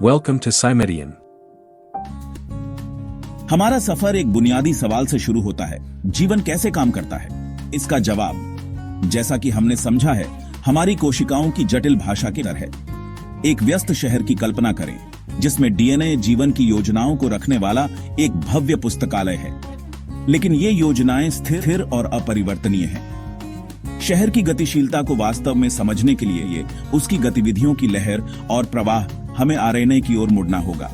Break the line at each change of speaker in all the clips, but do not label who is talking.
Welcome to Cymedian.
हमारा सफर एक बुनियादी सवाल से शुरू होता है, जीवन कैसे काम करता है? इसका जवाब, जैसा कि हमने समझा है, हमारी कोशिकाओं की जटिल भाषा के तरह है। एक व्यस्त शहर की कल्पना करें, जिसमें डीएनए जीवन की योजनाओं को रखने वाला एक भव्य पुस्तकालय है। लेकिन ये योजनाएं स्थिर और अपरिवर्तनीय हैं। शहर की गतिशीलता को वास्तव में समझने के लिए उसकी गतिविधियों की लहर और प्रवाह हमें आरएनए की ओर मुड़ना होगा।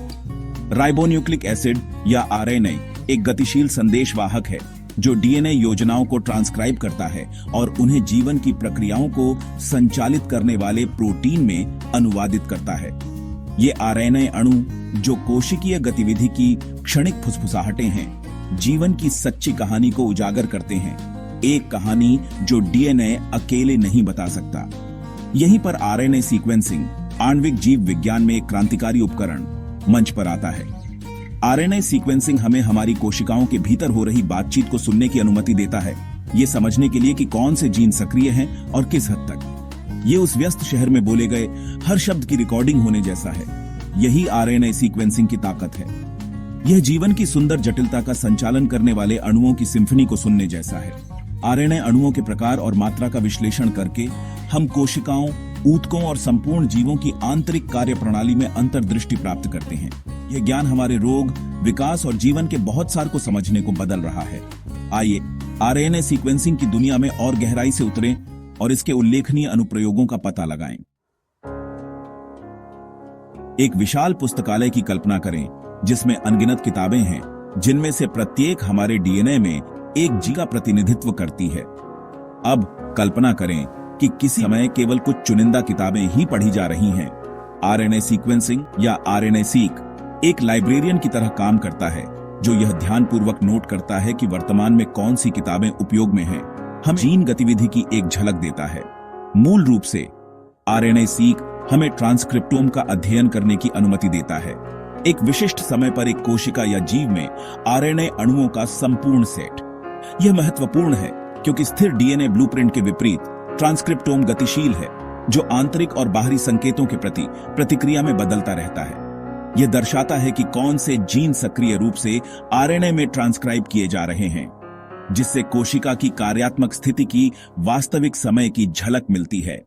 राइबोन्यूक्लिक एसिड या आरएनए एक गतिशील संदेशवाहक है जो डीएनए योजनाओं को ट्रांसक्राइब करता है और उन्हें जीवन की प्रक्रियाओं को संचालित करने वाले प्रोटीन में अनुवादित करता है। ये आरएनए अणु, जो कोशिकीय गतिविधि की क्षणिक फुसफुसाहटें हैं, जीवन की सच्ची कहानी को उजागर करते हैं, एक कहानी जो डीएनए अकेले नहीं बता सकता। यहीं पर आरएनए सीक्वेंसिंग, आणविक जीव विज्ञान में एक क्रांतिकारी उपकरण, मंच पर आता है। आरएनए सीक्वेंसिंग हमें हमारी कोशिकाओं के भीतर हो रही बातचीत को सुनने की अनुमति देता है, ये समझने के लिए कि कौन से जीन सक्रिय हैं और किस हद तक। ये उस व्यस्त शहर में बोले गए हर शब्द की रिकॉर्डिंग होने जैसा है। यही आरएनए सीक्वेंसिंग की ताकत है। यह जीवन की सुंदर जटिलता का संचालन करने वाले अणुओं की सिम्फनी को सुनने जैसा है। आरएनए अणुओं के प्रकार और मात्रा का विश्लेषण करके हम कोशिकाओं, ऊतकों और संपूर्ण जीवों की आंतरिक कार्यप्रणाली में अंतर्दृष्टि प्राप्त करते हैं। यह ज्ञान हमारे रोग, विकास और जीवन के बहुत सार को समझने को बदल रहा है। आइए आरएनए सीक्वेंसिंग की दुनिया में और गहराई से उतरें और इसके उल्लेखनीय अनुप्रयोगों का पता लगाएं। एक विशाल पुस्तकालय की कल्पना करें, जिसमें अनगिनत किताबें हैं, जिनमें से प्रत्येक हमारे डीएनए में एक जीन का प्रतिनिधित्व करती है। अब कल्पना करें कि किसी समय केवल कुछ चुनिंदा किताबें ही पढ़ी जा रही हैं। आरएनए सीक्वेंसिंग या आरएनए सीक एक लाइब्रेरियन की तरह काम करता है, जो यह ध्यानपूर्वक नोट करता है कि वर्तमान में कौन सी किताबें उपयोग में हैं। हम जीन गतिविधि की एक झलक देता है। मूल रूप से आरएनए सीक हमें ट्रांसक्रिप्टोम का अध्ययन करने की अनुमति देता है। एक विशिष्ट समय पर एक कोशिका या जीव में आरएनए अणुओं का संपूर्ण सेट। यह महत्वपूर्ण है क्योंकि स्थिर डीएनए ब्लूप्रिंट के विपरीत ट्रांसक्रिप्टोम गतिशील है, जो आंतरिक और बाहरी संकेतों के प्रति प्रतिक्रिया में बदलता रहता है। यह दर्शाता है कि कौन से जीन सक्रिय रूप से आरएनए में ट्रांसक्राइब किए जा रहे हैं, जिससे कोशिका की कार्यात्मक स्थिति की वास्तविक समय की झलक मिलती है।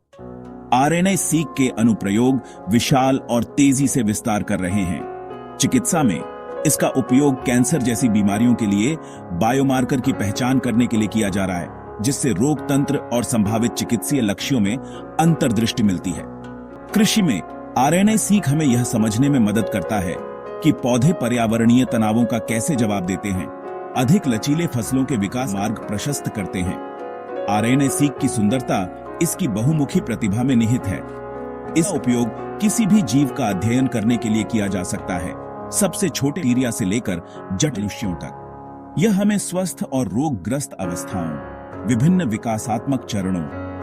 आरएनए सीक के अनुप्रयोग विशाल और तेजी से विस्तार कर रहे हैं। चिकित्सा में इसका उपयोग कैंसर जैसी बीमारियों के लिए बायोमार्कर की पहचान करने के लिए किया जा रहा है, जिससे रोग तंत्र और संभावित चिकित्सीय लक्ष्यों में अंतर्दृष्टि मिलती है। कृषि में आरएनए सीक हमें यह समझने में मदद करता है कि पौधे पर्यावरणीय तनावों का कैसे जवाब देते हैं, अधिक लचीले फसलों के विकास मार्ग प्रशस्त करते हैं। आरएनए सीक की सुंदरता इसकी बहुमुखी प्रतिभा में निहित है। इस उपयोग किसी भी जीव का अध्ययन करने के लिए किया जा सकता है, सबसे छोटे बैक्टीरिया से लेकर जटिल मनुष्यों तक। यह हमें स्वस्थ और रोगग्रस्त अवस्थाओं, विभिन्न विकासात्मक चरणों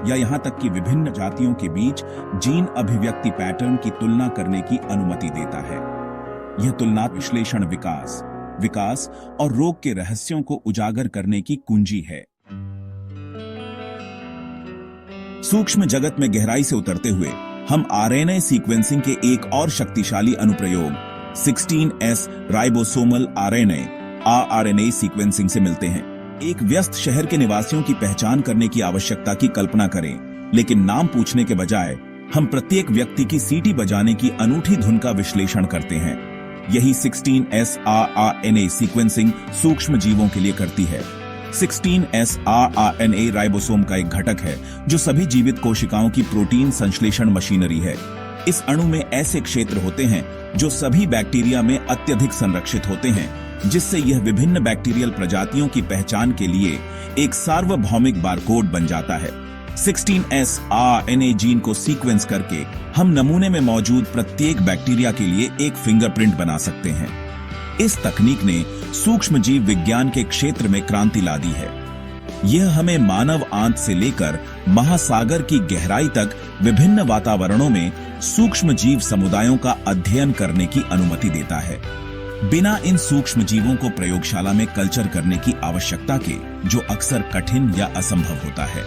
या यहाँ तक कि विभिन्न जातियों के बीच जीन अभिव्यक्ति पैटर्न की तुलना करने की अनुमति देता है। यह तुलनात्मक विश्लेषण विकास और रोग के रहस्यों को उजागर करने की कुंजी है। सूक्ष्म जगत में गहराई से उतरते हुए हम आरएनए सीक्वेंसिंग के एक और शक्तिशाली अनुप्रयोग 16S ribosomal RNA RNA sequencing से मिलते हैं। एक व्यस्त शहर के निवासियों की पहचान करने की आवश्यकता की कल्पना करें, लेकिन नाम पूछने के बजाय हम प्रत्येक व्यक्ति की सीटी बजाने की अनूठी धुन का विश्लेषण करते हैं। यही 16S आरएनए सीक्वेंसिंग सूक्ष्म जीवों के लिए करती है। 16S आरएनए राइबोसोम का एक घटक है जो सभी जीवित कोशिकाओं की प्रोटीन संश्लेषण मशीनरी है। इस अणु में ऐसे क्षेत्र होते हैं जो सभी बैक्टीरिया में अत्यधिक संरक्षित होते हैं, जिससे यह विभिन्न बैक्टीरियल प्रजातियों की पहचान के लिए एक सार्वभौमिक बारकोड बन जाता है। 16S आरएनए जीन को सीक्वेंस करके हम नमूने में मौजूद प्रत्येक बैक्टीरिया के लिए एक फिंगरप्रिंट बना सकते हैं। इस तकनीक ने सूक्ष्म जीव विज्ञान के क्षेत्र में क्रांति ला दी है। यह हमें मानव आंत से लेकर महासागर की गहराई तक विभिन्न वातावरणों में सूक्ष्म जीव समुदायों का अध्ययन करने की अनुमति देता है, बिना इन सूक्ष्म जीवों को प्रयोगशाला में कल्चर करने की आवश्यकता के, जो अक्सर कठिन या असंभव होता है।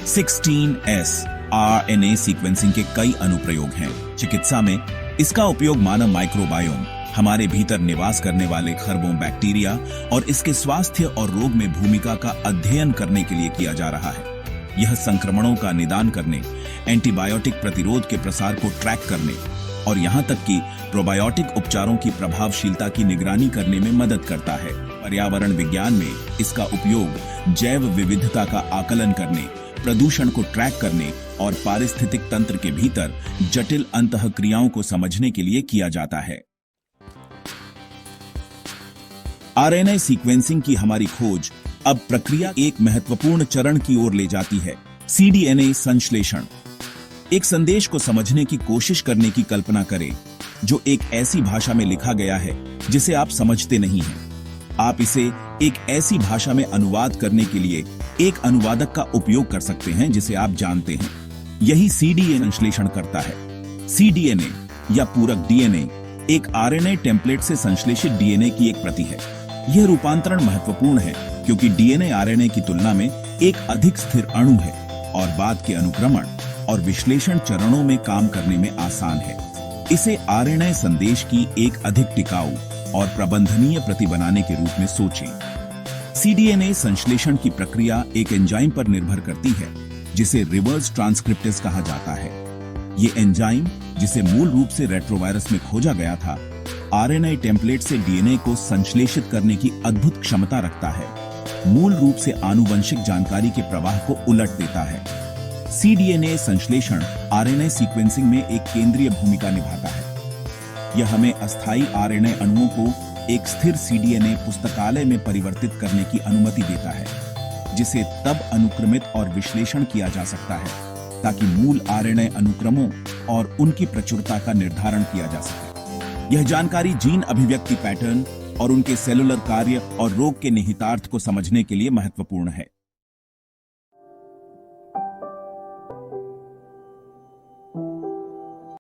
16S आरएनए सीक्वेंसिंग के कई अनुप्रयोग हैं। चिकित्सा में इसका उपयोग मानव माइक्रोबायोम, हमारे भीतर निवास करने वाले खरबों बैक्टीरिया और इसके स्वास्थ्य और रोग में भूमिका का अध्ययन करने के लिए किया जा रहा है। यह संक्रमणों का निदान करने, एंटीबायोटिक प्रतिरोध के प्रसार को ट्रैक करने और यहाँ तक कि प्रोबायोटिक उपचारों की प्रभावशीलता की निगरानी करने में मदद करता है। पर्यावरण विज्ञान में इसका उपयोग जैव विविधता का आकलन करने, प्रदूषण को ट्रैक करने और पारिस्थितिक तंत्र के भीतर जटिल अंतःक्रियाओं को समझने के लिए किया जाता है। आरएनए सीक्वेंसिंग की हमारी खोज अब प्रक्रिया एक महत्वपूर्ण चरण की ओर ले जाती है, सीडीएनए संश्लेषण। एक संदेश को समझने की कोशिश करने की कल्पना करें जो एक ऐसी भाषा में लिखा गया है जिसे आप समझते नहीं हैं। आप इसे एक ऐसी भाषा में अनुवाद करने के लिए एक अनुवादक का उपयोग कर सकते हैं जिसे आप जानते हैं। यही सीडीएनए संश्लेषण करता है। सीडीएनए या पूरक डीएनए एक आरएनए टेम्पलेट से संश्लेषित डीएनए की एक प्रति है। यह रूपांतरण महत्वपूर्ण है क्योंकि डीएनए आरएनए की तुलना में एक अधिक स्थिर अणु है और बाद के अनुक्रमण और विश्लेषण चरणों में काम करने में आसान है। इसे आरएनए संदेश की एक अधिक टिकाऊ और प्रबंधनीय प्रति बनाने के रूप में सोचें। सीडीएनए संश्लेषण की प्रक्रिया एक एंजाइम पर निर्भर करती है जिसे रिवर्स ट्रांसक्रिप्टेज कहा जाता है। ये एंजाइम, जिसे मूल रूप से रेट्रोवायरस में खोजा गया था, आरएनए टेम्पलेट से डीएनए को संश्लेषित करने की अद्भुत क्षमता रखता है। मूल रूप से आनुवंशिक जानकारी के प्रवाह को उलट देता है। सीडीएनए संश्लेषण आरएनए सीक्वेंसिंग में एक केंद्रीय भूमिका निभाता है। यह हमें अस्थायी आरएनए अणुओं को एक स्थिर सीडीएनए पुस्तकालय में परिवर्तित करने की अनुमति देता है, जिसे तब अनुक्रमित और विश्लेषण किया जा सकता है ताकि मूल आरएनए अनुक्रमों और उनकी प्रचुरता का निर्धारण किया जा सके। यह जानकारी जीन अभिव्यक्ति पैटर्न और उनके सेलुलर कार्य और रोग के निहितार्थ को समझने के लिए महत्वपूर्ण है।